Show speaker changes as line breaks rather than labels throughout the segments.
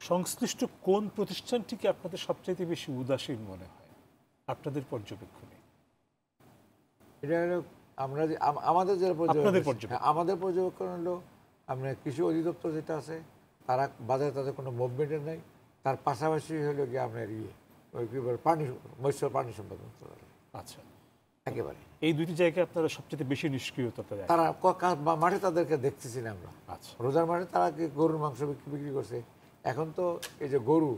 সংশ্লিষ্ট কোন প্রতিষ্ঠানটিকে আপনাদের সবচাইতে বেশি উদাসীন মনে হয় আপনাদের পর্যবেক্ষণে?
এটা হলো আমরা যে আমাদের যে আমাদের পর্যবেক্ষণ হলো আমরা কৃষি অধিদপ্তর যেটা আছে তারা বাজারে তাদের কোনো মুভমেন্টের নাই। তার পাশাপাশি হলো গিয়ে আপনার ওই কী বলে মৎস্য প্রাণী সম্পদ মন্ত্রণালয়।
আচ্ছা,
একেবারে
এই দুইটি জায়গায় আপনারা সবচেয়ে বেশি নিষ্ক্রিয়তা
তারা মাঠে তাদেরকে দেখতেছি না আমরা।
আচ্ছা,
রোজার মাঠে তারা গরুর মাংস বিক্রি করছে। এখন তো এই যে গরু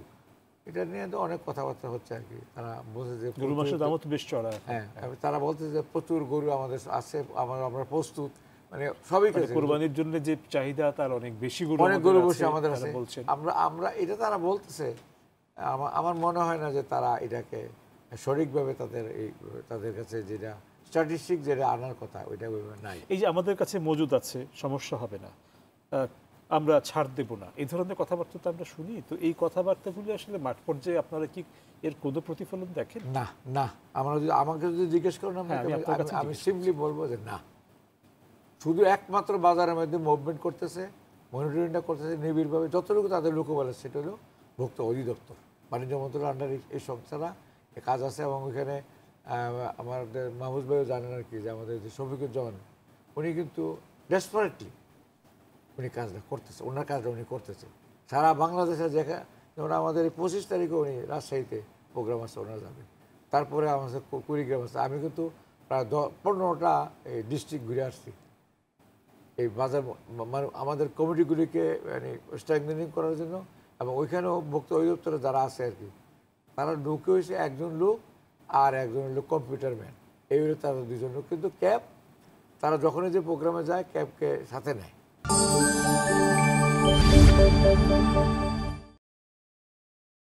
এটা নিয়ে তো অনেক কথাবার্তা হচ্ছে আর কি। তারা বলছে যে
গরুর মাংসের দামও তো বেশ চড়া।
হ্যাঁ, তারা বলতেছে যে প্রচুর গরু আমাদের আছে, আমরা প্রস্তুত, মানে সবই
কোরবানির জন্য যে চাহিদা তার অনেক বেশি
অনেক গরু বসে আমাদের আছে। আমরা এটা তারা বলতেছে, আমার মনে হয় না যে তারা এটাকে সঠিকভাবে তাদের কাছে যেটা স্ট্যাটিস্টিক যেটা আনার কথা ওইটা নাই।
এই যে আমাদের কাছে মজুদ আছে, সমস্যা হবে না, আমরা ছাড় দেব না, এই ধরনের কথাবার্তা তো আমরা শুনি। তো এই কথাবার্তাগুলি আসলে মাঠ পর্যায়ে আপনারা কি এর কোনো প্রতিফলন দেখেন?
না না, আমাকে যদি জিজ্ঞেস করেন আমি সিম্পলি বলবো যে না। শুধু একমাত্র বাজারের মধ্যে মুভমেন্ট করতেছে, মনিটরিংটা করতেছে নিবিড়ভাবে, যতটুকু তাদের লোক বলে সেটা হলো ভোক্তা অধিদপ্তর, বাণিজ্য মন্ত্রণালয়ের আন্ডারে এই সংস্থারা কাজ আছে। এবং ওইখানে আমাদের মাহফুজ ভাইও জানেন আর কি, যে আমাদের যে শফিকুজ্জামান উনি কিন্তু ডেসপারেটলি উনি কাজটা করতেছে, ওনার কাজটা উনি করতেছে সারা বাংলাদেশে। যেমন আমাদের এই 25 তারিখে উনি রাজশাহীতে প্রোগ্রাম আছে, ওনারা যাবে। তারপরে আমাদের কুড়িগ্রাম আছে। আমি কিন্তু প্রায় 15টা এই ডিস্ট্রিক্ট ঘুরে আসছি এই বাজার আমাদের কমিটিগুলিকে মানে স্ট্রেংথেনিং করার জন্য। এবং ওইখানেও ভোক্তা অধিদপ্তরে যারা আছে আর কি, তারা ঢুকে হয়েছে একজন লোক আর একজন লোক কম্পিউটার ম্যান, এই হলো তারা দুজন লোক। কিন্তু ক্যাব তারা যখনই যে প্রোগ্রামে যায় ক্যাবকে সাথে নেয়।